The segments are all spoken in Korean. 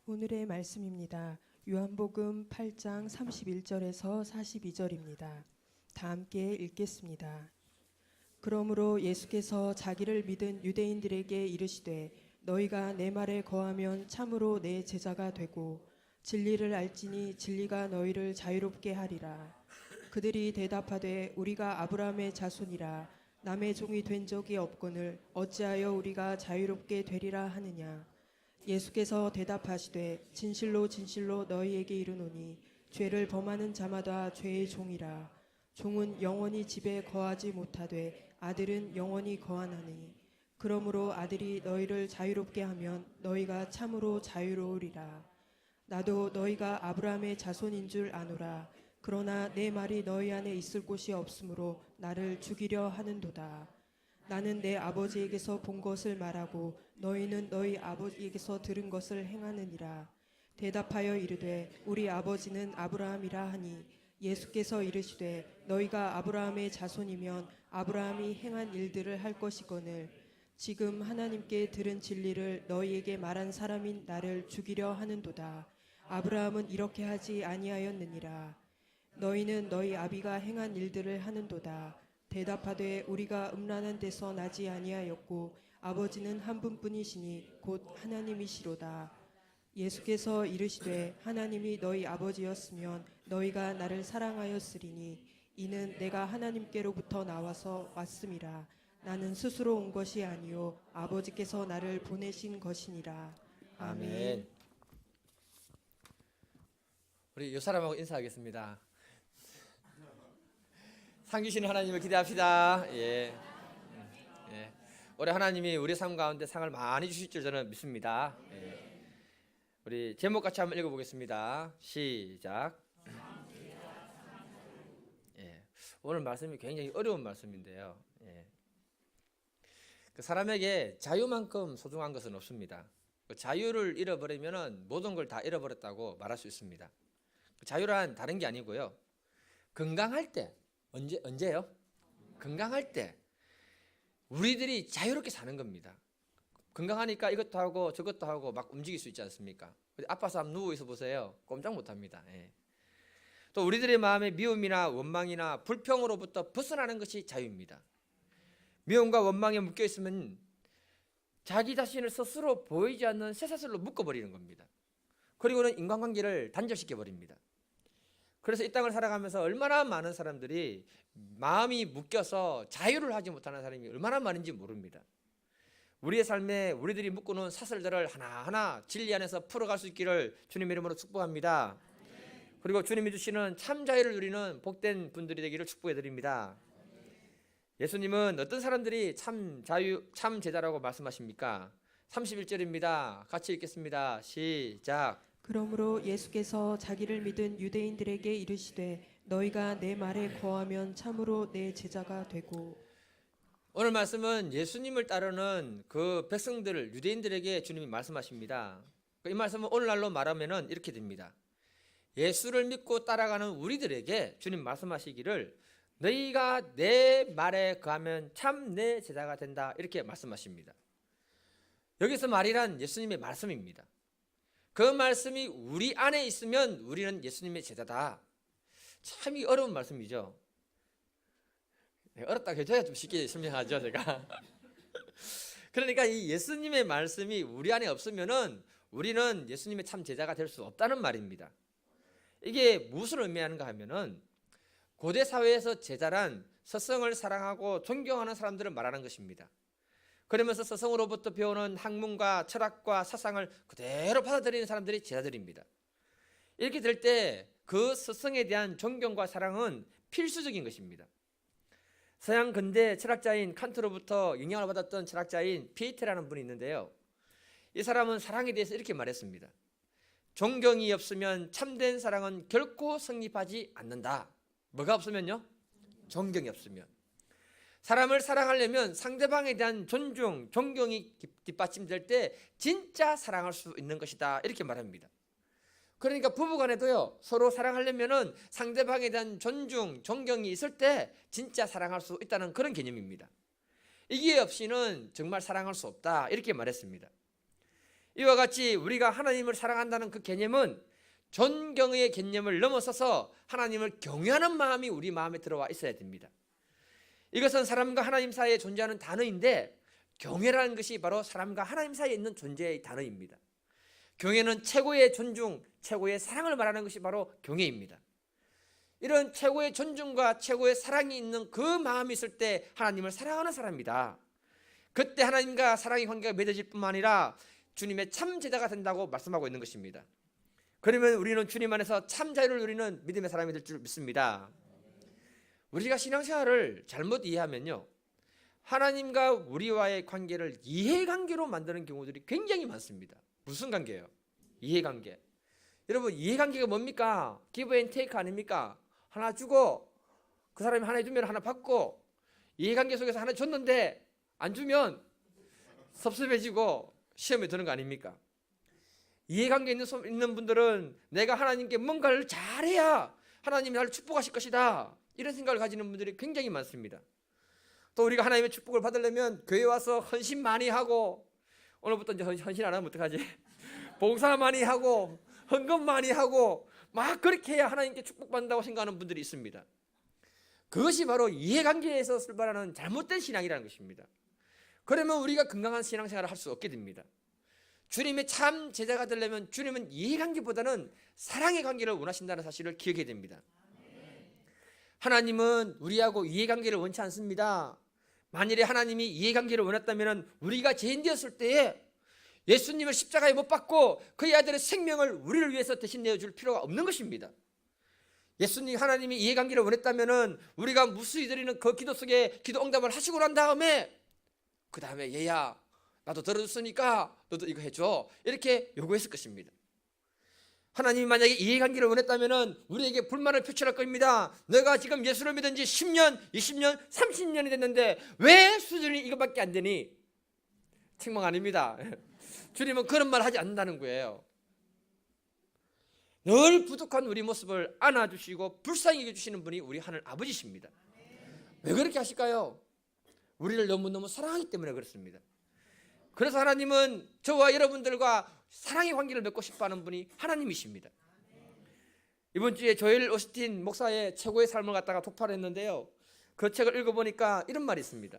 오늘의 말씀입니다. 요한복음 8장 31절에서 42절입니다. 다 함께 읽겠습니다. 그러므로 예수께서 자기를 믿은 유대인들에게 이르시되 너희가 내 말에 거하면 참으로 내 제자가 되고 진리를 알지니 진리가 너희를 자유롭게 하리라. 그들이 대답하되 우리가 아브라함의 자손이라 남의 종이 된 적이 없거늘 어찌하여 우리가 자유롭게 되리라 하느냐. 예수께서 대답하시되 진실로 진실로 너희에게 이르노니 죄를 범하는 자마다 죄의 종이라. 종은 영원히 집에 거하지 못하되 아들은 영원히 거하나니 그러므로 아들이 너희를 자유롭게 하면 너희가 참으로 자유로우리라. 나도 너희가 아브라함의 자손인 줄 아노라. 그러나 내 말이 너희 안에 있을 곳이 없으므로 나를 죽이려 하는도다. 나는 내 아버지에게서 본 것을 말하고 너희는 너희 아버지에게서 들은 것을 행하느니라. 대답하여 이르되 우리 아버지는 아브라함이라 하니 예수께서 이르시되 너희가 아브라함의 자손이면 아브라함이 행한 일들을 할 것이거늘 지금 하나님께 들은 진리를 너희에게 말한 사람인 나를 죽이려 하는도다. 아브라함은 이렇게 하지 아니하였느니라. 너희는 너희 아비가 행한 일들을 하는도다. 대답하되 우리가 음란한 데서 나지 아니하였고 아버지는 한 분뿐이시니 곧 하나님이시로다. 예수께서 이르시되 하나님이 너희 아버지였으면 너희가 나를 사랑하였으리니 이는 내가 하나님께로부터 나와서 왔음이라. 나는 스스로 온 것이 아니요 아버지께서 나를 보내신 것이니라. 아멘. 우리 이 사람하고 인사하겠습니다. 상 주시는 하나님을 기대합시다. 예. 올해 하나님이 우리 삶 가운데 상을 많이 주실 줄 저는 믿습니다. 예. 우리 제목 같이 한번 읽어보겠습니다. 시작. 예. 오늘 말씀이 굉장히 어려운 말씀인데요. 예. 그 사람에게 자유만큼 소중한 것은 없습니다. 그 자유를 잃어버리면 모든 걸 다 잃어버렸다고 말할 수 있습니다. 그 자유란 다른 게 아니고요. 건강할 때 언제요? 건강할 때 우리들이 자유롭게 사는 겁니다. 건강하니까 이것도 하고 저것도 하고 막 움직일 수 있지 않습니까? 아파서 한번 누워있어 보세요. 꼼짝 못합니다. 예. 또 우리들의 마음에 미움이나 원망이나 불평으로부터 벗어나는 것이 자유입니다. 미움과 원망에 묶여있으면 자기 자신을 스스로 보이지 않는 쇠사슬로 묶어버리는 겁니다. 그리고는 인간관계를 단절시켜버립니다. 그래서 이 땅을 살아가면서 얼마나 많은 사람들이 마음이 묶여서 자유를 하지 못하는 사람이 얼마나 많은지 모릅니다. 우리의 삶에 우리들이 묶어놓은 사슬들을 하나하나 진리 안에서 풀어갈 수 있기를 주님의 이름으로 축복합니다. 그리고 주님이 주시는 참 자유를 누리는 복된 분들이 되기를 축복해드립니다. 예수님은 어떤 사람들이 참 제자라고 말씀하십니까? 31절입니다. 같이 읽겠습니다. 시작. 그러므로 예수께서 자기를 믿은 유대인들에게 이르시되 너희가 내 말에 거하면 참으로 내 제자가 되고. 오늘 말씀은 예수님을 따르는 그 백성들 유대인들에게 주님이 말씀하십니다. 이 말씀은 오늘날로 말하면 이렇게 됩니다. 예수를 믿고 따라가는 우리들에게 주님 말씀하시기를 너희가 내 말에 거하면 참 내 제자가 된다 이렇게 말씀하십니다. 여기서 말이란 예수님의 말씀입니다. 그 말씀이 우리 안에 있으면 우리는 예수님의 제자다. 참 어려운 말씀이죠. 어렵다고 해줘야 좀 쉽게 설명하죠 제가. 그러니까 이 예수님의 말씀이 우리 안에 없으면은 우리는 예수님의 참 제자가 될 수 없다는 말입니다. 이게 무엇을 의미하는가 하면은 고대 사회에서 제자란 스승을 사랑하고 존경하는 사람들을 말하는 것입니다. 그러면서 스승으로부터 배우는 학문과 철학과 사상을 그대로 받아들이는 사람들이 제자들입니다. 이렇게 될 때 그 스승에 대한 존경과 사랑은 필수적인 것입니다. 서양 근대 철학자인 칸트로부터 영향을 받았던 철학자인 피에테라는 분이 있는데요. 이 사람은 사랑에 대해서 이렇게 말했습니다. 존경이 없으면 참된 사랑은 결코 성립하지 않는다. 뭐가 없으면요? 존경이 없으면. 사람을 사랑하려면 상대방에 대한 존중, 존경이 뒷받침될 때 진짜 사랑할 수 있는 것이다 이렇게 말합니다. 그러니까 부부간에도요 서로 사랑하려면 상대방에 대한 존중, 존경이 있을 때 진짜 사랑할 수 있다는 그런 개념입니다. 이게 없이는 정말 사랑할 수 없다 이렇게 말했습니다. 이와 같이 우리가 하나님을 사랑한다는 그 개념은 존경의 개념을 넘어서서 하나님을 경외하는 마음이 우리 마음에 들어와 있어야 됩니다. 이것은 사람과 하나님 사이에 존재하는 단어인데, 경외라는 것이 바로 사람과 하나님 사이에 있는 존재의 단어입니다. 경외는 최고의 존중, 최고의 사랑을 말하는 것이 바로 경외입니다. 이런 최고의 존중과 최고의 사랑이 있는 그 마음이 있을 때 하나님을 사랑하는 사람이다. 그때 하나님과 사랑의 관계가 맺어질 뿐만 아니라 주님의 참 제자가 된다고 말씀하고 있는 것입니다. 그러면 우리는 주님 안에서 참 자유를 누리는 믿음의 사람이 될 줄 믿습니다. 우리가 신앙생활을 잘못 이해하면요, 하나님과 우리와의 관계를 이해관계로 만드는 경우들이 굉장히 많습니다. 무슨 관계예요? 이해관계. 여러분, 이해관계가 뭡니까? 기브 앤 테이크 아닙니까? 하나 주고 그 사람이 하나 주면 하나 받고, 이해관계 속에서 하나 줬는데 안 주면 섭섭해지고 시험에 드는 거 아닙니까? 이해관계 있는 분들은 내가 하나님께 뭔가를 잘해야 하나님이 나를 축복하실 것이다, 이런 생각을 가지는 분들이 굉장히 많습니다. 또 우리가 하나님의 축복을 받으려면 교회 와서 헌신 많이 하고, 오늘부터 이제 헌신 안 하면 어떡하지? 봉사 많이 하고 헌금 많이 하고 막 그렇게 해야 하나님께 축복받는다고 생각하는 분들이 있습니다. 그것이 바로 이해관계에서 출발하는 잘못된 신앙이라는 것입니다. 그러면 우리가 건강한 신앙생활을 할 수 없게 됩니다. 주님의 참 제자가 되려면 주님은 이해관계보다는 사랑의 관계를 원하신다는 사실을 기억해야 됩니다. 하나님은 우리하고 이해관계를 원치 않습니다. 만일에 하나님이 이해관계를 원했다면 우리가 죄인 되었을 때에 예수님을 십자가에 못 박고 그의 아들의 생명을 우리를 위해서 대신 내어줄 필요가 없는 것입니다. 예수님, 하나님이 이해관계를 원했다면 우리가 무수히 드리는 그 기도 속에 기도 응답을 하시고 난 다음에 그 다음에 얘야 나도 들어줬으니까 너도 이거 해줘, 이렇게 요구했을 것입니다. 하나님이 만약에 이해관계를 원했다면 우리에게 불만을 표출할 겁니다. 내가 지금 예수를 믿은 지 10년, 20년, 30년이 됐는데 왜 수준이 이것밖에 안 되니? 책망 아닙니다. 주님은 그런 말 하지 않는다는 거예요. 늘 부족한 우리 모습을 안아주시고 불쌍히 여겨주시는 분이 우리 하늘 아버지십니다. 왜 그렇게 하실까요? 우리를 너무너무 사랑하기 때문에 그렇습니다. 그래서 하나님은 저와 여러분들과 사랑의 관계를 맺고 싶어하는 분이 하나님이십니다. 이번 주에 조엘 오스틴 목사의 최고의 삶을 갖다가 독파를 했는데요, 그 책을 읽어보니까 이런 말이 있습니다.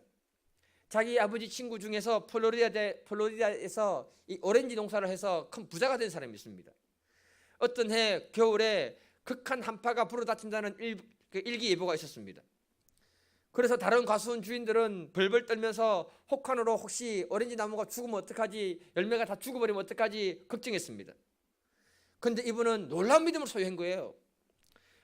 자기 아버지 친구 중에서 플로리다에서 이 오렌지 농사를 해서 큰 부자가 된 사람이 있습니다. 어떤 해 겨울에 극한 한파가 불어닥친다는 일기예보가 있었습니다. 그래서 다른 과수원 주인들은 벌벌 떨면서 혹한으로 혹시 오렌지 나무가 죽으면 어떡하지, 열매가 다 죽어버리면 어떡하지 걱정했습니다. 그런데 이분은 놀라운 믿음을 소유한 거예요.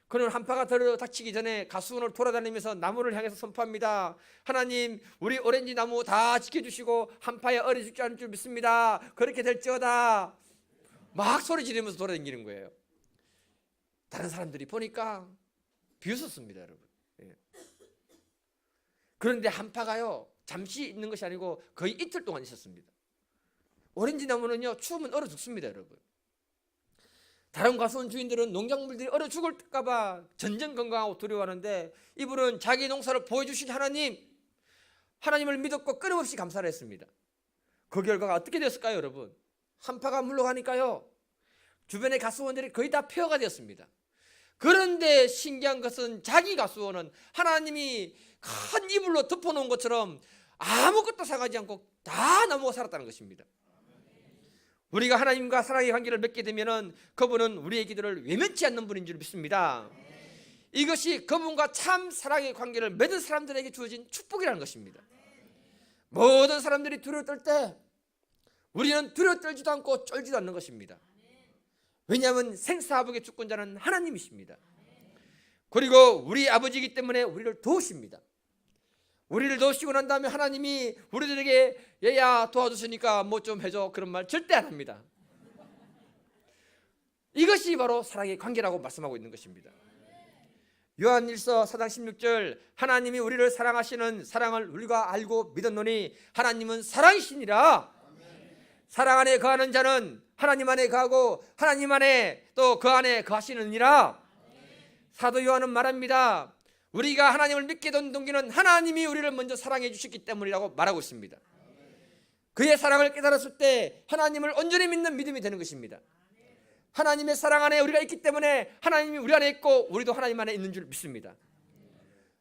그는 한파가 들어닥치기 전에 가수원을 돌아다니면서 나무를 향해서 선포합니다. 하나님, 우리 오렌지 나무 다 지켜주시고 한파에 얼어 죽지 않을 줄 믿습니다. 그렇게 될지어다. 막 소리 지르면서 돌아다니는 거예요. 다른 사람들이 보니까 비웃었습니다, 여러분. 예. 그런데 한파가요, 잠시 있는 것이 아니고 거의 이틀 동안 있었습니다. 오렌지 나무는요, 추우면 얼어 죽습니다, 여러분. 다른 과수원 주인들은 농작물들이 얼어 죽을까 봐 전전긍긍하고 두려워하는데 이분은 자기 농사를 보여주신 하나님을 믿었고 끊임없이 감사를 했습니다. 그 결과가 어떻게 되었을까요, 여러분? 한파가 물러가니까요, 주변의 가수원들이 거의 다 폐허가 되었습니다. 그런데 신기한 것은 자기 가수원은 하나님이 큰 이불로 덮어놓은 것처럼 아무것도 상하지 않고 다 나무가 살았다는 것입니다. 우리가 하나님과 사랑의 관계를 맺게 되면 그분은 우리의 기도를 외면치 않는 분인 줄 믿습니다. 이것이 그분과 참 사랑의 관계를 맺은 사람들에게 주어진 축복이라는 것입니다. 모든 사람들이 두려워 떨 때 우리는 두려워 떨지도 않고 쫄지도 않는 것입니다. 왜냐하면 생사화복의 주권자는 하나님이십니다. 그리고 우리 아버지이기 때문에 우리를 도우십니다. 우리를 도우시고 난 다음에 하나님이 우리들에게 얘야 도와주시니까 뭐 좀 해줘, 그런 말 절대 안 합니다. 이것이 바로 사랑의 관계라고 말씀하고 있는 것입니다. 요한일서 4장 16절, 하나님이 우리를 사랑하시는 사랑을 우리가 알고 믿었노니 하나님은 사랑이시니라. 사랑 안에 거하는 자는 하나님 안에 거하고 하나님 안에 또 그 안에 거하시느니라. 사도 요한은 말합니다. 우리가 하나님을 믿게 된 동기는 하나님이 우리를 먼저 사랑해 주셨기 때문이라고 말하고 있습니다. 그의 사랑을 깨달았을 때 하나님을 온전히 믿는 믿음이 되는 것입니다. 하나님의 사랑 안에 우리가 있기 때문에 하나님이 우리 안에 있고 우리도 하나님 안에 있는 줄 믿습니다.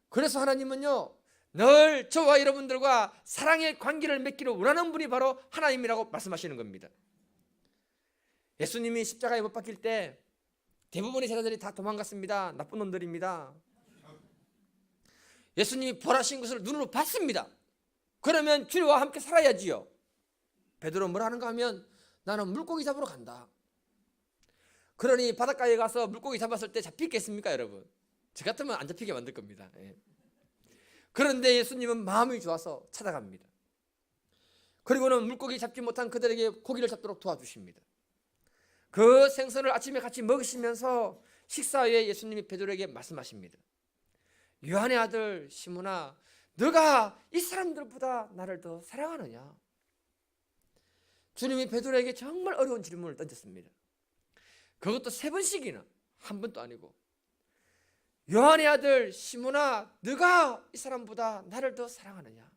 그래서 하나님은요, 늘 저와 여러분들과 사랑의 관계를 맺기를 원하는 분이 바로 하나님이라고 말씀하시는 겁니다. 예수님이 십자가에 못 박힐 때 대부분의 제자들이 다 도망갔습니다. 나쁜 놈들입니다. 예수님이 벌하신 것을 눈으로 봤습니다. 그러면 주님과 함께 살아야지요. 베드로 뭘 하는가 하면 나는 물고기 잡으러 간다. 그러니 바닷가에 가서 물고기 잡았을 때 잡히겠습니까, 여러분? 저 같으면 안 잡히게 만들 겁니다. 예. 그런데 예수님은 마음이 좋아서 찾아갑니다. 그리고는 물고기 잡지 못한 그들에게 고기를 잡도록 도와주십니다. 그 생선을 아침에 같이 먹으시면서 식사 후에 예수님이 베드로에게 말씀하십니다. 요한의 아들 시몬아, 너가 이 사람들보다 나를 더 사랑하느냐? 주님이 베드로에게 정말 어려운 질문을 던졌습니다. 그것도 3번씩이나, 한 번도 아니고. 요한의 아들 시몬아, 너가 이 사람보다 나를 더 사랑하느냐?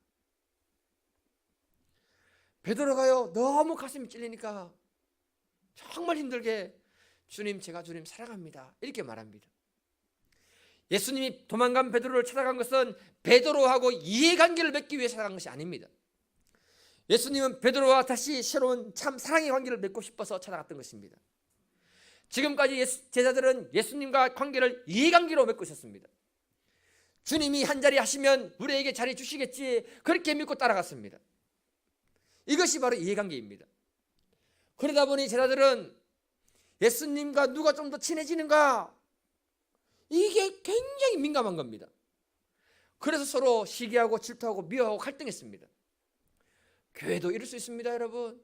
베드로가요, 너무 가슴이 찔리니까 정말 힘들게 주님, 제가 주님 사랑합니다, 이렇게 말합니다. 예수님이 도망간 베드로를 찾아간 것은 베드로하고 이해관계를 맺기 위해 찾아간 것이 아닙니다. 예수님은 베드로와 다시 새로운 참 사랑의 관계를 맺고 싶어서 찾아갔던 것입니다. 지금까지 제자들은 예수님과 관계를 이해관계로 맺고 있었습니다. 주님이 한 자리 하시면 우리에게 자리 주시겠지, 그렇게 믿고 따라갔습니다. 이것이 바로 이해관계입니다. 그러다 보니 제자들은 예수님과 누가 좀 더 친해지는가, 이게 굉장히 민감한 겁니다. 그래서 서로 시기하고 질투하고 미워하고 갈등했습니다. 교회도 이럴 수 있습니다, 여러분.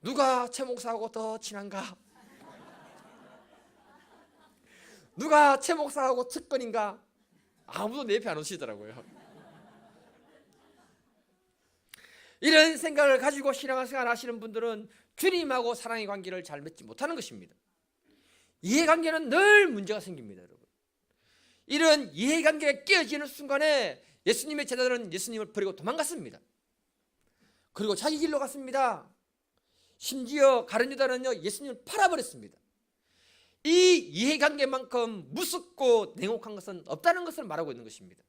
누가 최 목사하고 더 친한가? 누가 최 목사하고 특권인가? 아무도 내 옆에 안 오시더라고요. 이런 생각을 가지고 신앙생활 하시는 분들은 주님하고 사랑의 관계를 잘 맺지 못하는 것입니다. 이해관계는 늘 문제가 생깁니다, 여러분. 이런 이해관계가 깨어지는 순간에 예수님의 제자들은 예수님을 버리고 도망갔습니다. 그리고 자기 길로 갔습니다. 심지어 가룟 유다는요, 예수님을 팔아버렸습니다. 이 이해관계만큼 무섭고 냉혹한 것은 없다는 것을 말하고 있는 것입니다.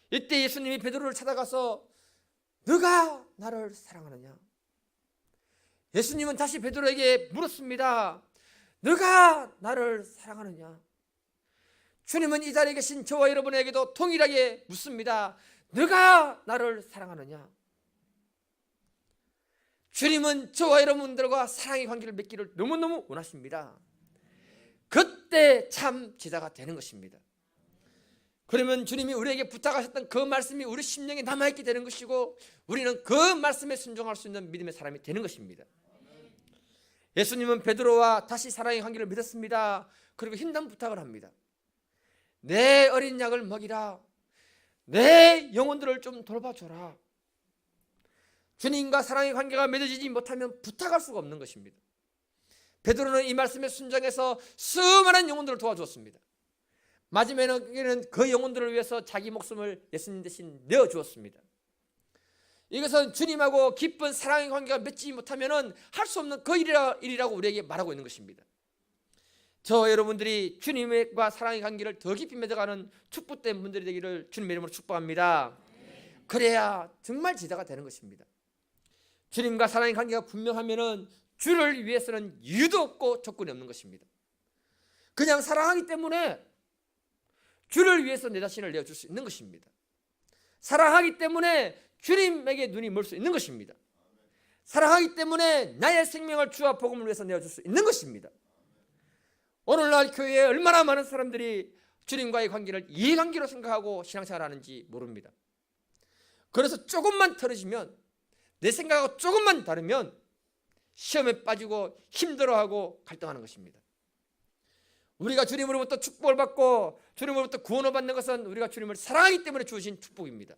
이때 예수님이 베드로를 찾아가서 너가 나를 사랑하느냐? 예수님은 다시 베드로에게 물었습니다. 너가 나를 사랑하느냐? 주님은 이 자리에 계신 저와 여러분에게도 동일하게 묻습니다. 너가 나를 사랑하느냐? 주님은 저와 여러분들과 사랑의 관계를 맺기를 너무너무 원하십니다. 그때 참 제자가 되는 것입니다. 그러면 주님이 우리에게 부탁하셨던 그 말씀이 우리 심령에 남아있게 되는 것이고, 우리는 그 말씀에 순종할 수 있는 믿음의 사람이 되는 것입니다. 예수님은 베드로와 다시 사랑의 관계를 맺었습니다. 그리고 힘든 부탁을 합니다. 내 어린 양을 먹이라. 내 영혼들을 좀 돌봐줘라. 주님과 사랑의 관계가 맺어지지 못하면 부탁할 수가 없는 것입니다. 베드로는 이 말씀에 순종해서 수많은 영혼들을 도와주었습니다. 마지막에는 그 영혼들을 위해서 자기 목숨을 예수님 대신 내어주었습니다. 이것은 주님하고 깊은 사랑의 관계가 맺지 못하면 할 수 없는 그 일이라고 우리에게 말하고 있는 것입니다. 저 여러분들이 주님과 사랑의 관계를 더 깊이 맺어가는 축복된 분들이 되기를 주님의 이름으로 축복합니다. 그래야 정말 제자가 되는 것입니다. 주님과 사랑의 관계가 분명하면 주를 위해서는 이유도 없고 조건이 없는 것입니다. 그냥 사랑하기 때문에 주를 위해서 내 자신을 내어줄 수 있는 것입니다. 사랑하기 때문에 주님에게 눈이 멀 수 있는 것입니다. 사랑하기 때문에 나의 생명을 주와 복음을 위해서 내어줄 수 있는 것입니다. 오늘날 교회에 얼마나 많은 사람들이 주님과의 관계를 이해관계로 생각하고 신앙생활하는지 모릅니다. 그래서 조금만 틀어지면, 내 생각하고 조금만 다르면 시험에 빠지고 힘들어하고 갈등하는 것입니다. 우리가 주님으로부터 축복을 받고 주님으로부터 구원을 받는 것은 우리가 주님을 사랑하기 때문에 주신 축복입니다.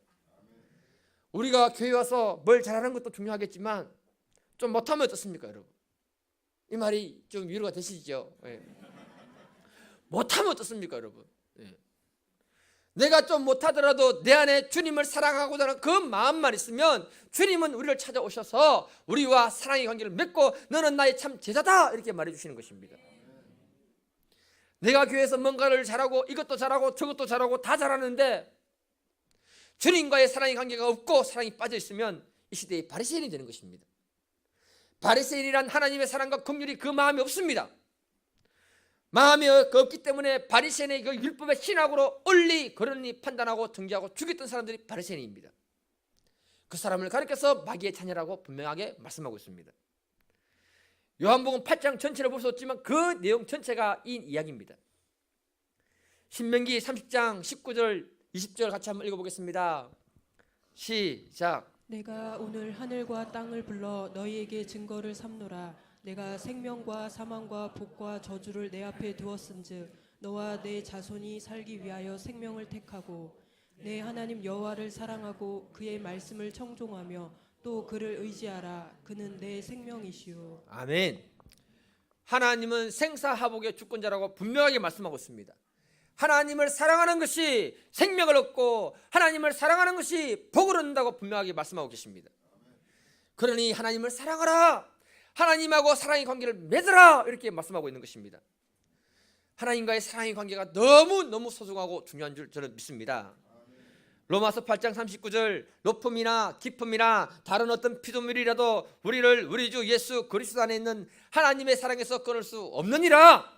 우리가 교회 와서 뭘 잘하는 것도 중요하겠지만 좀 못하면 어떻습니까, 여러분? 이 말이 좀 위로가 되시죠? 예. 못하면 어떻습니까, 여러분? 예. 내가 좀 못하더라도 내 안에 주님을 사랑하고자 하는 그 마음만 있으면 주님은 우리를 찾아오셔서 우리와 사랑의 관계를 맺고 너는 나의 참 제자다 이렇게 말해주시는 것입니다. 내가 교회에서 뭔가를 잘하고 이것도 잘하고 저것도 잘하고 다 잘하는데 주님과의 사랑의 관계가 없고 사랑이 빠져 있으면 이 시대의 바리새인이 되는 것입니다. 바리새인이란 하나님의 사랑과 긍휼이 그 마음이 없습니다. 마음이 없기 때문에 바리새인의 그 율법의 신학으로 옳리 그러니 판단하고 정죄하고 죽였던 사람들이 바리새인입니다. 그 사람을 가리켜서 마귀의 자녀라고 분명하게 말씀하고 있습니다. 요한복음 8장 전체를 볼 수 없지만 그 내용 전체가 이 이야기입니다. 신명기 30장 19절 20절 같이 한번 읽어보겠습니다. 시작. 내가 오늘 하늘과 땅을 불러 너희에게 증거를 삼노라. 내가 생명과 사망과 복과 저주를 내 앞에 두었은즉 너와 내 자손이 살기 위하여 생명을 택하고 내 하나님 여호와를 사랑하고 그의 말씀을 청종하며 또 그를 의지하라. 그는 내 생명이시오. 아멘. 하나님은 생사하복의 주권자라고 분명하게 말씀하고 있습니다. 하나님을 사랑하는 것이 생명을 얻고 하나님을 사랑하는 것이 복을 얻는다고 분명하게 말씀하고 계십니다. 그러니 하나님을 사랑하라. 하나님하고 사랑의 관계를 맺으라 이렇게 말씀하고 있는 것입니다. 하나님과의 사랑의 관계가 너무너무 소중하고 중요한 줄 저는 믿습니다. 로마서 8장 39절 높음이나 깊음이나 다른 어떤 피조물이라도 우리를 우리 주 예수 그리스도 안에 있는 하나님의 사랑에서 끊을 수 없느니라.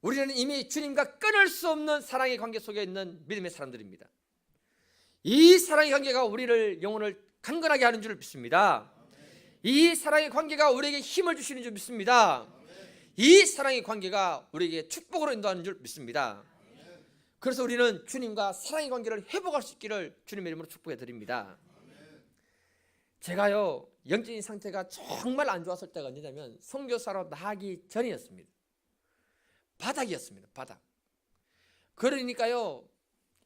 우리는 이미 주님과 끊을 수 없는 사랑의 관계 속에 있는 믿음의 사람들입니다. 이 사랑의 관계가 우리를 영혼을 강건하게 하는 줄 믿습니다. 이 사랑의 관계가 우리에게 힘을 주시는 줄 믿습니다. 이 사랑의 관계가 우리에게 축복으로 인도하는 줄 믿습니다. 그래서 우리는 주님과 사랑의 관계를 회복할 수 있기를 주님의 이름으로 축복해 드립니다. 제가요 영적인 상태가 정말 안 좋았을 때가 언제냐면 선교사로 나가기 전이었습니다. 바닥이었습니다. 바닥. 그러니까요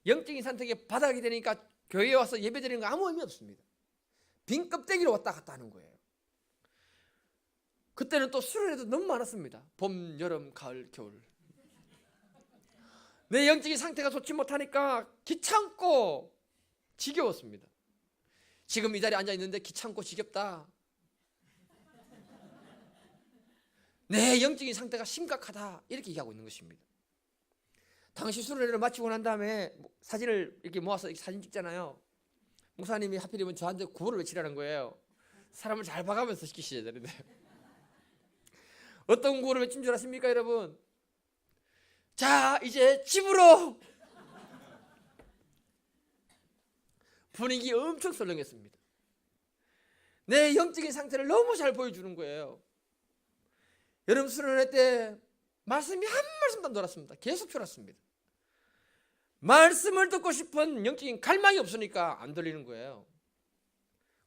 영적인 상태가 바닥이 되니까 교회에 와서 예배드리는 거 아무 의미 없습니다. 빈 껍데기로 왔다 갔다 하는 거예요. 그때는 또 술을 해도 너무 많았습니다. 봄, 여름, 가을, 겨울. 내 영적인 상태가 좋지 못하니까 귀찮고 지겨웠습니다. 지금 이 자리에 앉아있는데 귀찮고 지겹다. 내 영적인 상태가 심각하다 이렇게 얘기하고 있는 것입니다. 당시 수련회를 마치고 난 다음에 사진을 이렇게 모아서 이렇게 사진 찍잖아요. 목사님이 하필이면 저한테 구호를 외치라는 거예요. 사람을 잘 봐가면서 시키셔야 되는데 어떤 구호를 외친 줄 아십니까 여러분? 자 이제 집으로. 분위기 엄청 썰렁했습니다. 내 영적인 상태를 너무 잘 보여주는 거예요. 여러분 수련회 때 말씀이 한 말씀도 안 돌았습니다. 계속 졸았습니다. 말씀을 듣고 싶은 영적인 갈망이 없으니까 안 들리는 거예요.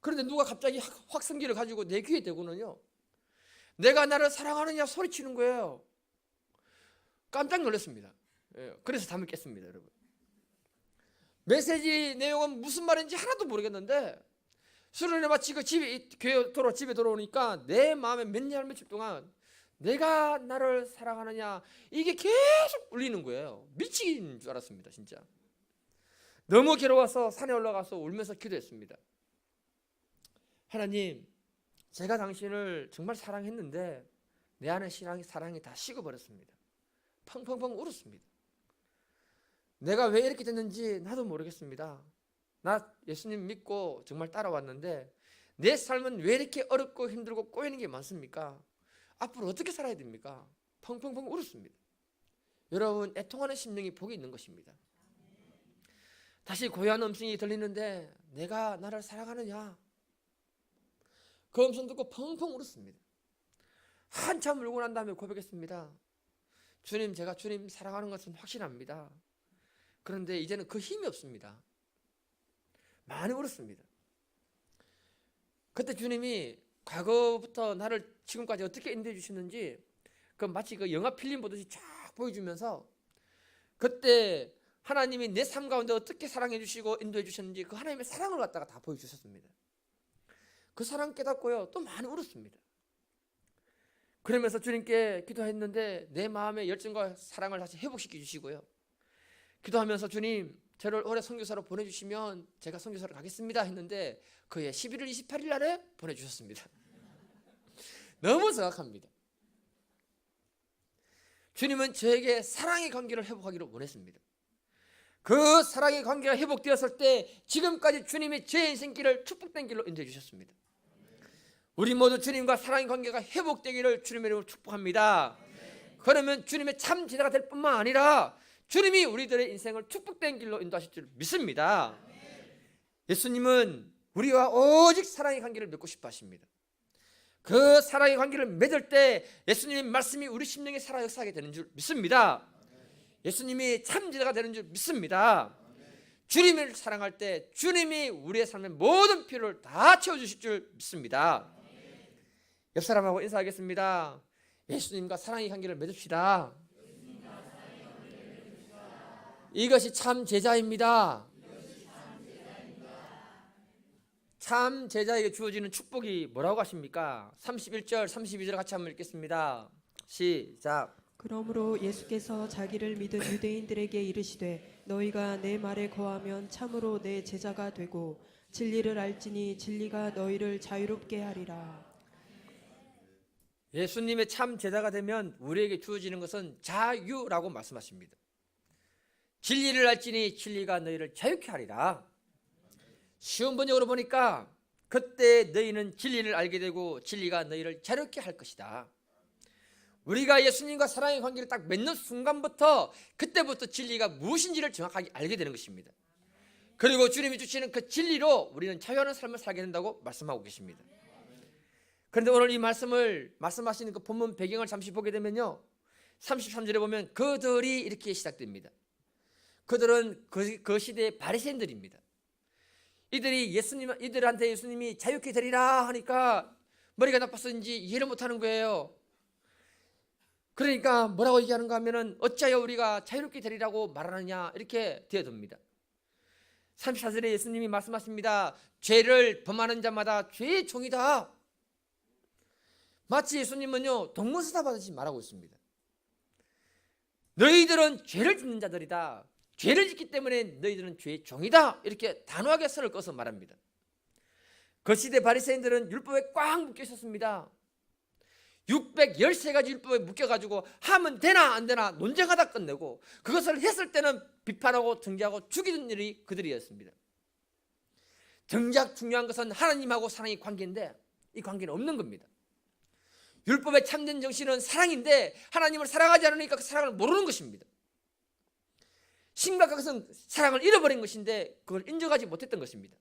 그런데 누가 갑자기 확성기를 가지고 내 귀에 대고는요 내가 나를 사랑하느냐 소리치는 거예요. 깜짝 놀랐습니다. 그래서 잠을 깼습니다. 여러분 메시지 내용은 무슨 말인지 하나도 모르겠는데 수련회 마치고 집에 돌아오니까 내 마음에 몇 년 며칠 동안 내가 나를 사랑하느냐 이게 계속 울리는 거예요. 미친 줄 알았습니다. 진짜 너무 괴로워서 산에 올라가서 울면서 기도했습니다. 하나님 제가 당신을 정말 사랑했는데 내 안에 사랑이 다 식어버렸습니다. 펑펑펑 울었습니다. 내가 왜 이렇게 됐는지 나도 모르겠습니다. 나 예수님 믿고 정말 따라왔는데 내 삶은 왜 이렇게 어렵고 힘들고 꼬이는 게 많습니까? 앞으로 어떻게 살아야 됩니까? 펑펑펑 울었습니다. 여러분 애통하는 심령이 복이 있는 것입니다. 다시 고요한 음성이 들리는데 내가 나를 사랑하느냐? 그 음성 듣고 펑펑 울었습니다. 한참 울고 난 다음에 고백했습니다. 주님 제가 주님 사랑하는 것은 확실합니다. 그런데 이제는 그 힘이 없습니다. 많이 울었습니다. 그때 주님이 과거부터 나를 지금까지 어떻게 인도해 주셨는지 그 마치 그 영화 필름 보듯이 쫙 보여주면서 그때 하나님이 내 삶 가운데 어떻게 사랑해 주시고 인도해 주셨는지 그 하나님의 사랑을 갖다가 다 보여주셨습니다. 그 사랑 깨닫고요 또 많이 울었습니다. 그러면서 주님께 기도했는데 내 마음의 열정과 사랑을 다시 회복시켜 주시고요 기도하면서 주님 저를 올해 선교사로 보내주시면 제가 선교사로 가겠습니다 했는데 그해 11월 28일 날에 보내주셨습니다. 너무 정확합니다. 주님은 저에게 사랑의 관계를 회복하기를 원했습니다. 그 사랑의 관계가 회복되었을 때 지금까지 주님이 제 인생길을 축복된 길로 인도해 주셨습니다. 우리 모두 주님과 사랑의 관계가 회복되기를 주님의 이름으로 축복합니다. 그러면 주님의 참 제자가 될 뿐만 아니라 주님이 우리들의 인생을 축복된 길로 인도하실 줄 믿습니다. 예수님은 우리와 오직 사랑의 관계를 맺고 싶어 하십니다. 그 사랑의 관계를 맺을 때 예수님의 말씀이 우리 심령에 살아 역사하게 되는 줄 믿습니다. 예수님이 참 제자가 되는 줄 믿습니다. 주님을 사랑할 때 주님이 우리의 삶의 모든 필요를 다 채워주실 줄 믿습니다. 옆 사람하고 인사하겠습니다. 예수님과 사랑의 관계를 맺읍시다. 이것이 참 제자입니다. 참 제자에게 주어지는 축복이 뭐라고 하십니까? 31절 32절 같이 한번 읽겠습니다. 시작. 그러므로 예수께서 자기를 믿은 유대인들에게 이르시되 너희가 내 말에 거하면 참으로 내 제자가 되고 진리를 알지니 진리가 너희를 자유롭게 하리라. 예수님의 참 제자가 되면 우리에게 주어지는 것은 자유라고 말씀하십니다. 진리를 알지니 진리가 너희를 자유케 하리라. 쉬운 번역으로 보니까 그때 너희는 진리를 알게 되고 진리가 너희를 자유케 할 것이다. 우리가 예수님과 사랑의 관계를 딱 맺는 순간부터 그때부터 진리가 무엇인지를 정확하게 알게 되는 것입니다. 그리고 주님이 주시는 그 진리로 우리는 자유하는 삶을 살게 된다고 말씀하고 계십니다. 그런데 오늘 이 말씀을 말씀하시는 그 본문 배경을 잠시 보게 되면요, 33절에 보면 그들이 이렇게 시작됩니다. 그들은 그 시대의 바리새인들입니다. 이들한테 예수님이 자유케 되리라 하니까 머리가 나빠서인지 이해를 못하는 거예요. 그러니까 뭐라고 얘기하는가 하면은 어찌하여 우리가 자유롭게 되리라고 말하느냐 이렇게 되어듭니다. 34절에 예수님이 말씀하십니다. 죄를 범하는 자마다 죄의 종이다. 마치 예수님은요 동문서답 하듯이 말하고 있습니다. 너희들은 죄를 짓는 자들이다. 죄를 짓기 때문에 너희들은 죄의 종이다. 이렇게 단호하게 선을 꺼서 말합니다. 그 시대 바리새인들은 율법에 꽉 묶여 있었습니다. 613가지 율법에 묶여가지고 하면 되나 안 되나 논쟁하다 끝내고 그것을 했을 때는 비판하고 등지하고 죽이는 일이 그들이었습니다. 정작 중요한 것은 하나님하고 사랑의 관계인데 이 관계는 없는 겁니다. 율법의 참된 정신은 사랑인데 하나님을 사랑하지 않으니까 그 사랑을 모르는 것입니다. 심각한 것은 사랑을 잃어버린 것인데 그걸 인정하지 못했던 것입니다.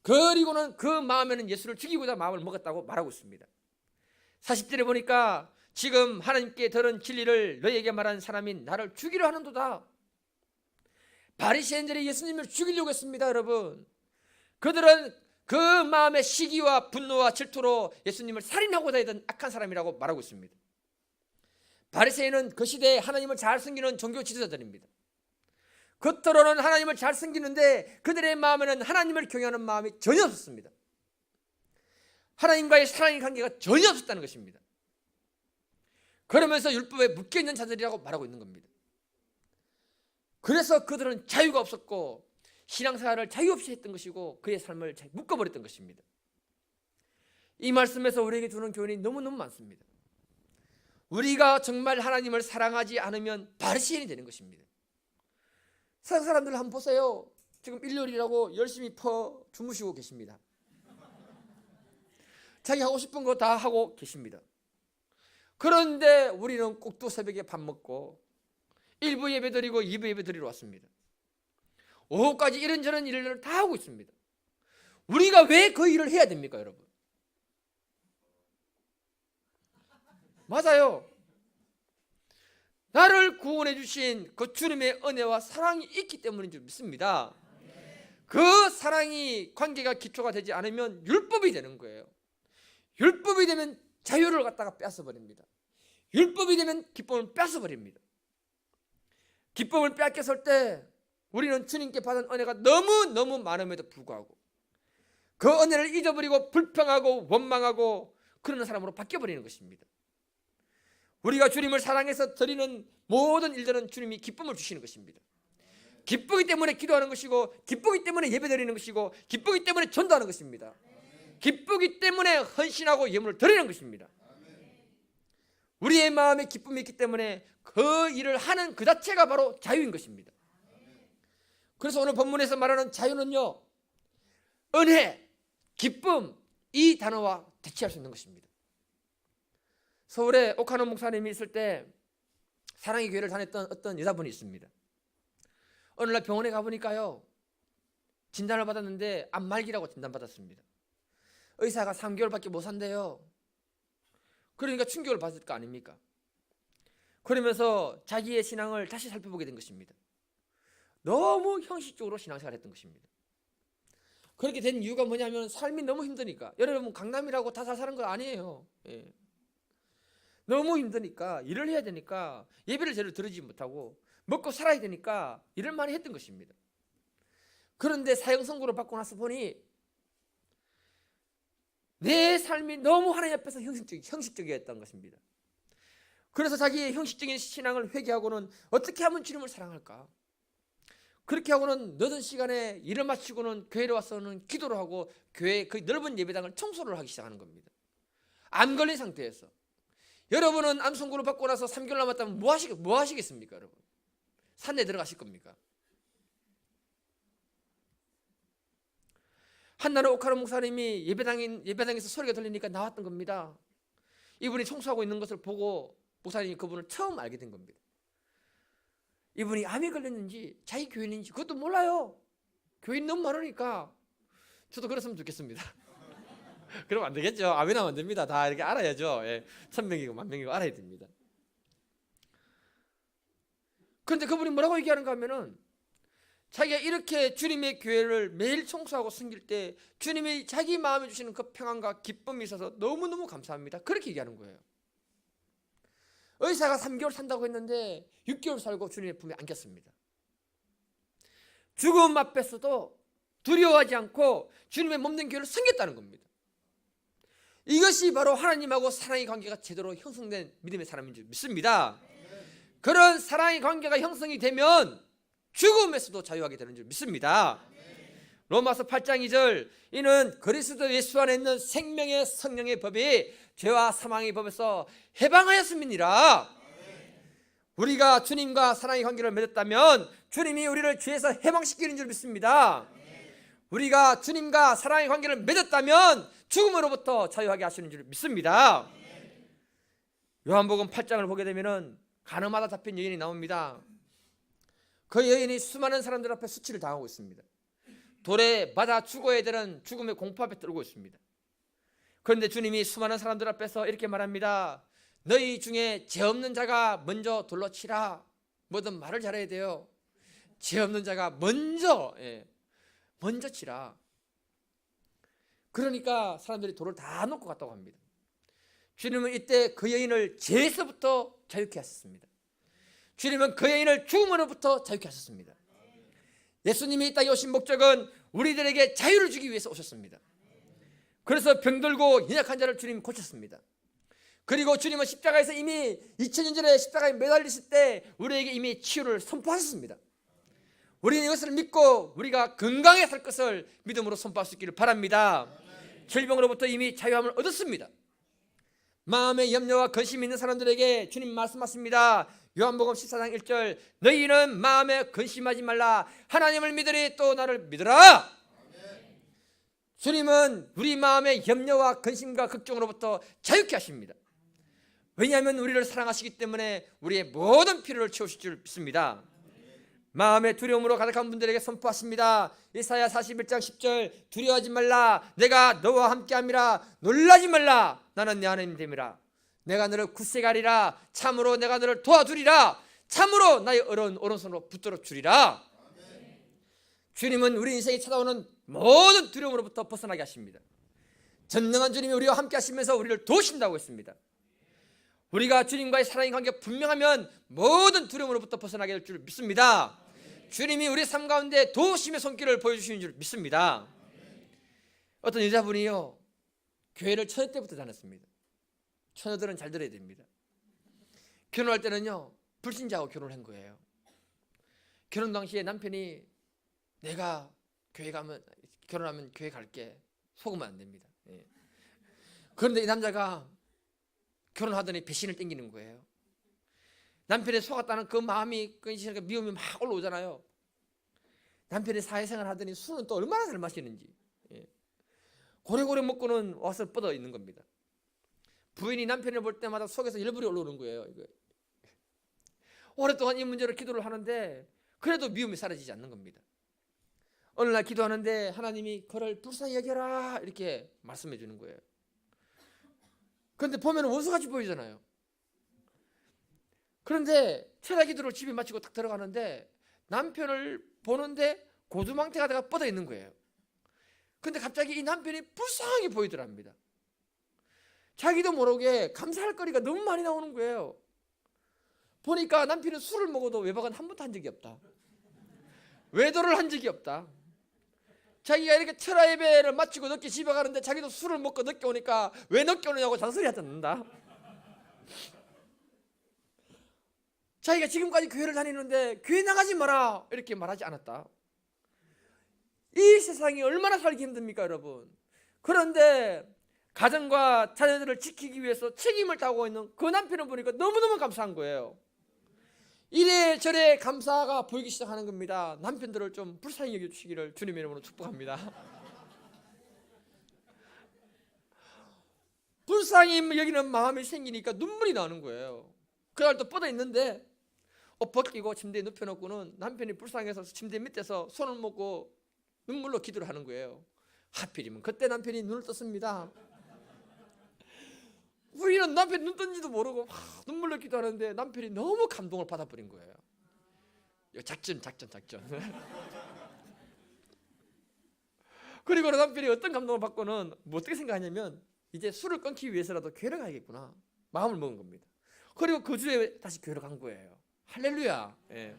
그리고는 그 마음에는 예수를 죽이고자 마음을 먹었다고 말하고 있습니다. 40절에 보니까 지금 하나님께 들은 진리를 너희에게 말하는 사람이 나를 죽이려 하는도다. 바리새인들이 예수님을 죽이려고 했습니다. 여러분, 그들은 그 마음의 시기와 분노와 질투로 예수님을 살인하고자 했던 악한 사람이라고 말하고 있습니다. 바리새인은 그 시대에 하나님을 잘 섬기는 종교 지도자들입니다. 겉으로는 하나님을 잘 섬기는데 그들의 마음에는 하나님을 경외하는 마음이 전혀 없었습니다. 하나님과의 사랑의 관계가 전혀 없었다는 것입니다. 그러면서 율법에 묶여있는 자들이라고 말하고 있는 겁니다. 그래서 그들은 자유가 없었고 신앙생활을 자유 없이 했던 것이고 그의 삶을 묶어버렸던 것입니다. 이 말씀에서 우리에게 주는 교훈이 너무너무 많습니다. 우리가 정말 하나님을 사랑하지 않으면 바리새인이 되는 것입니다. 세상 사람들 한번 보세요. 지금 일요일이라고 열심히 주무시고 계십니다. 자기 하고 싶은 거 다 하고 계십니다. 그런데 우리는 꼭두 새벽에 밥 먹고 1부 예배 드리고 2부 예배 드리러 왔습니다. 오후까지 이런저런 일을 다 하고 있습니다. 우리가 왜 그 일을 해야 됩니까, 여러분? 맞아요. 나를 구원해 주신 그 주님의 은혜와 사랑이 있기 때문인 줄 믿습니다. 그 사랑이 관계가 기초가 되지 않으면 율법이 되는 거예요. 율법이 되면 자유를 갖다가 뺏어버립니다. 율법이 되면 기쁨을 뺏어버립니다. 기쁨을 뺏겼을 때 우리는 주님께 받은 은혜가 너무너무 많음에도 불구하고 그 은혜를 잊어버리고 불평하고 원망하고 그러는 사람으로 바뀌어버리는 것입니다. 우리가 주님을 사랑해서 드리는 모든 일들은 주님이 기쁨을 주시는 것입니다. 기쁘기 때문에 기도하는 것이고, 기쁘기 때문에 예배드리는 것이고, 기쁘기 때문에 전도하는 것입니다. 기쁘기 때문에 헌신하고 예물을 드리는 것입니다. 우리의 마음에 기쁨이 있기 때문에 그 일을 하는 그 자체가 바로 자유인 것입니다. 그래서 오늘 본문에서 말하는 자유는요, 은혜, 기쁨, 이 단어와 대치할 수 있는 것입니다. 서울에 옥하는 목사님이 있을 때 사랑의 교회를 다녔던 어떤 여자분이 있습니다. 어느 날 병원에 가보니까요, 진단을 받았는데 암말기라고 진단받았습니다. 의사가 3개월밖에 못 산대요. 그러니까 충격을 받을 거 아닙니까? 그러면서 자기의 신앙을 다시 살펴보게 된 것입니다. 너무 형식적으로 신앙생활을 했던 것입니다. 그렇게 된 이유가 뭐냐면 삶이 너무 힘드니까. 여러분, 강남이라고 다 잘 사는 거 아니에요. 예. 너무 힘드니까, 일을 해야 되니까 예배를 제대로 드리지 못하고 먹고 살아야 되니까 일을 많이 했던 것입니다. 그런데 사형 선고를 받고 나서 보니 내 삶이 너무 하나님 앞에서 형식적이었던 것입니다. 그래서 자기의 형식적인 신앙을 회개하고는 어떻게 하면 주님을 사랑할까? 그렇게 하고는 늦은 시간에 일을 마치고는 교회에 와서는 기도를 하고 교회 그 넓은 예배당을 청소를 하기 시작하는 겁니다. 암 걸린 상태에서. 여러분은 암 선고를 받고 나서 3개월 남았다면 뭐 하시겠습니까, 여러분? 산에 들어가실 겁니까? 한나는 옥하는 목사님이 예배당에서 소리가 들리니까 나왔던 겁니다. 이분이 청소하고 있는 것을 보고 목사님이 그분을 처음 알게 된 겁니다. 이분이 암이 걸렸는지 자기 교인인지 그것도 몰라요. 교인 너무 많으니까. 저도 그랬으면 좋겠습니다. 그러면 안 되겠죠. 암이 나면 안 됩니다. 다 이렇게 알아야죠. 1000명이고 10,000명이고 알아야 됩니다. 그런데 그분이 뭐라고 얘기하는가 하면은, 자기가 이렇게 주님의 교회를 매일 청소하고 섬길 때 주님이 자기 마음에 주시는 그 평안과 기쁨이 있어서 너무너무 감사합니다. 그렇게 얘기하는 거예요. 의사가 3개월 산다고 했는데 6개월 살고 주님의 품에 안겼습니다. 죽음 앞에서도 두려워하지 않고 주님의 몸된 교회를 섬겼다는 겁니다. 이것이 바로 하나님하고 사랑의 관계가 제대로 형성된 믿음의 사람인 줄 믿습니다. 그런 사랑의 관계가 형성이 되면 죽음에서도 자유하게 되는 줄 믿습니다. 로마서 8장 2절, 이는 그리스도 예수 안에 있는 생명의 성령의 법이 죄와 사망의 법에서 해방하였음이니라. 우리가 주님과 사랑의 관계를 맺었다면 주님이 우리를 죄에서 해방시키는 줄 믿습니다. 우리가 주님과 사랑의 관계를 맺었다면 죽음으로부터 자유하게 하시는 줄 믿습니다. 요한복음 8장을 보게 되면 가늠하다 잡힌 여인이 나옵니다. 그 여인이 수많은 사람들 앞에 수치를 당하고 있습니다. 돌에 맞아 죽어야 되는 죽음의 공포 앞에 떨고 있습니다. 그런데 주님이 수많은 사람들 앞에서 이렇게 말합니다. 너희 중에 죄 없는 자가 먼저 돌로 치라. 뭐든 말을 잘해야 돼요. 죄 없는 자가 먼저 치라. 그러니까 사람들이 돌을 다 놓고 갔다고 합니다. 주님은 이때 그 여인을 죄에서부터 자유케 하셨습니다. 주님은 그 여인을 죽음으로부터 자유케 하셨습니다. 예수님이 이 땅에 오신 목적은 우리들에게 자유를 주기 위해서 오셨습니다. 그래서 병들고 연약한 자를 주님이 고쳤습니다. 그리고 주님은 십자가에서 이미 2000년 전에 십자가에 매달리실 때 우리에게 이미 치유를 선포하셨습니다. 우리는 이것을 믿고 우리가 건강하게 살 것을 믿음으로 선포할 수 있기를 바랍니다. 질병으로부터 이미 자유함을 얻었습니다. 마음의 염려와 근심이 있는 사람들에게 주님 말씀하십니다. 요한복음 14장 1절, 너희는 마음에 근심하지 말라. 하나님을 믿으리 또 나를 믿으라. 주님은 우리 마음의 염려와 근심과 걱정으로부터 자유케 하십니다. 왜냐하면 우리를 사랑하시기 때문에 우리의 모든 필요를 채우실 줄 믿습니다. 마음의 두려움으로 가득한 분들에게 선포하십니다. 이사야 41장 10절, 두려워하지 말라. 내가 너와 함께함이라. 놀라지 말라. 나는 네 하나님 됨이라. 내가 너를 굳세가리라. 참으로 내가 너를 도와주리라. 참으로 나의 어려운 오른손으로 붙들어 주리라. 주님은 우리 인생에 찾아오는 모든 두려움으로부터 벗어나게 하십니다. 전능한 주님이 우리와 함께 하시면서 우리를 도우신다고 했습니다. 우리가 주님과의 사랑의 관계가 분명하면 모든 두려움으로부터 벗어나게 될 줄 믿습니다. 주님이 우리 삶 가운데 도우심의 손길을 보여주시는 줄 믿습니다. 어떤 여자분이요, 교회를 처녀 때부터 다녔습니다. 처녀들은 잘 들어야 됩니다. 결혼할 때는요 불신자하고 결혼한 거예요. 결혼 당시에 남편이 내가 교회 가면 결혼하면 교회 갈게 속으면 안 됩니다. 예. 그런데 이 남자가 결혼하더니 배신을 땡기는 거예요. 남편이 속았다는 그 마음이 끊이시니까 미움이 막 올라오잖아요. 남편이 사회생활 하더니 술은 또 얼마나 잘 마시는지, 예. 고래고래 먹고는 와서 뻗어 있는 겁니다. 부인이 남편을 볼 때마다 속에서 열불이 올라오는 거예요. 이거. 오랫동안 이 문제로 기도를 하는데 그래도 미움이 사라지지 않는 겁니다. 어느 날 기도하는데 하나님이 그를 불쌍히 여겨라 이렇게 말씀해 주는 거예요. 그런데 보면 원수같이 보이잖아요. 그런데 철야 기도를 집에 마치고 딱 들어가는데 남편을 보는데 고두망태가 내가 뻗어 있는 거예요. 근데 갑자기 이 남편이 불쌍하게 보이더랍니다. 자기도 모르게 감사할 거리가 너무 많이 나오는 거예요. 보니까 남편은 술을 먹어도 외박은 한 번도 한 적이 없다. 외도를 한 적이 없다. 자기가 이렇게 철야 예배를 마치고 늦게 집에 가는데 자기도 술을 먹고 늦게 오니까 왜 늦게 오느냐고 잔소리 하지 않는다. 자기가 지금까지 교회를 다니는데 교회 나가지 마라 이렇게 말하지 않았다. 이 세상이 얼마나 살기 힘듭니까 여러분. 그런데 가정과 자녀들을 지키기 위해서 책임을 다하고 있는 그 남편을 보니까 너무너무 감사한 거예요. 이래저래 감사가 보이기 시작하는 겁니다. 남편들을 좀 불쌍히 여겨주시기를 주님의 이름으로 축복합니다. 불쌍히 여기는 마음이 생기니까 눈물이 나는 거예요. 그날 또 뻗어 있는데 옷 벗기고 침대에 눕혀놓고는 남편이 불쌍해서 침대 밑에서 손을 먹고 눈물로 기도를 하는 거예요. 하필이면 그때 남편이 눈을 떴습니다. 우리는 남편이 눈 뜬지도 모르고 눈물로 기도하는데 남편이 너무 감동을 받아버린 거예요. 작전. 그리고 남편이 어떤 감동을 받고는 뭐 어떻게 생각하냐면 이제 술을 끊기 위해서라도 교회를 가야겠구나 마음을 먹은 겁니다. 그리고 그 주에 다시 교회를 간 거예요. 할렐루야. 예.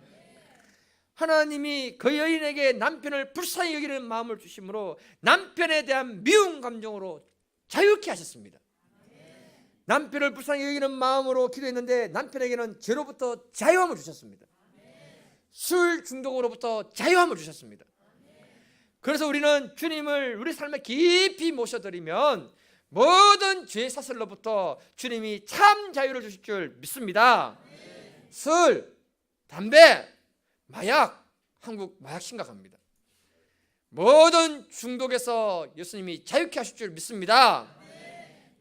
하나님이 그 여인에게 남편을 불쌍히 여기는 마음을 주심으로 남편에 대한 미운 감정으로 자유케 하셨습니다. 남편을 불쌍히 여기는 마음으로 기도했는데 남편에게는 죄로부터 자유함을 주셨습니다. 술 중독으로부터 자유함을 주셨습니다. 그래서 우리는 주님을 우리 삶에 깊이 모셔드리면 모든 죄 사슬로부터 주님이 참 자유를 주실 줄 믿습니다. 술, 담배, 마약, 한국 마약 심각합니다. 모든 중독에서 예수님이 자유케 하실 줄 믿습니다.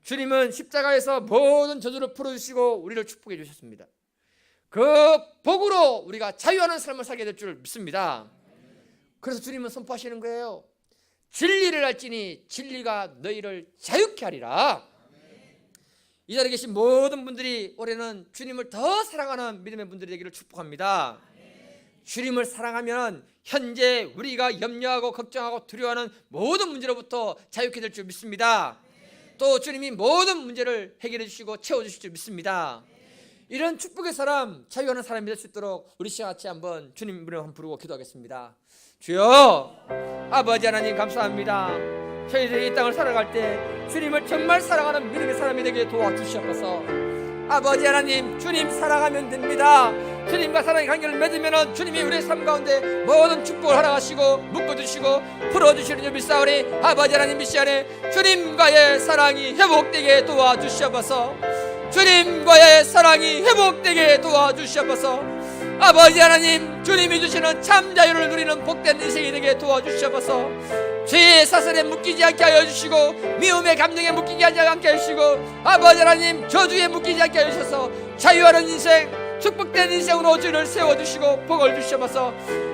주님은 십자가에서 모든 저주를 풀어주시고 우리를 축복해 주셨습니다. 그 복으로 우리가 자유하는 삶을 살게 될 줄 믿습니다. 그래서 주님은 선포하시는 거예요. 진리를 알지니 진리가 너희를 자유케 하리라. 이 자리에 계신 모든 분들이 올해는 주님을 더 사랑하는 믿음의 분들이 되기를 축복합니다. 주님을 사랑하면 현재 우리가 염려하고 걱정하고 두려워하는 모든 문제로부터 자유케 될 줄 믿습니다. 또 주님이 모든 문제를 해결해 주시고 채워주실 줄 믿습니다. 이런 축복의 사람, 자유하는 사람이 될 수 있도록 우리 시간같이 한번 주님 이름을 한번 부르고 기도하겠습니다. 주여, 아버지 하나님 감사합니다. 저희들이 이 땅을 살아갈 때 주님을 정말 사랑하는 믿음의 사람이 되게 도와주시옵소서. 아버지 하나님, 주님 사랑하면 됩니다. 주님과 사랑의 관계를 맺으면 주님이 우리의 삶 가운데 모든 축복을 허락하시고 묶어주시고 풀어주시는 줄 믿사오니 아버지 하나님 이 시간에 주님과의 사랑이 회복되게 도와주시옵소서. 주님과의 사랑이 회복되게 도와주시옵소서. 아버지 하나님, 주님이 주시는 참 자유를 누리는 복된 인생이 되게 도와주시옵소서. 죄의 사슬에 묶이지 않게 하여 주시고 미움의 감정에 묶이지 않게 하시고 아버지 하나님 저주에 묶이지 않게 하여 주셔서 자유하는 인생, 축복된 인생으로 주를 세워주시고 복을 주시옵소서.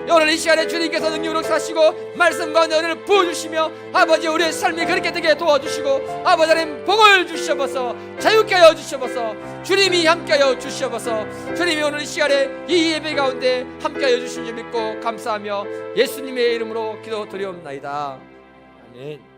오늘 이 시간에 주님께서 능력으로 사시고 말씀과 은혜를 부어주시며 아버지 우리의 삶이 그렇게 되게 도와주시고 아버지 하나님 복을 주시옵소서. 자유케 하여 주시옵소서. 주님이 함께하여 주시옵소서. 주님이 오늘 이 시간에 이 예배 가운데 함께하여 주신 줄 믿고 감사하며 예수님의 이름으로 기도드리옵나이다. 아멘.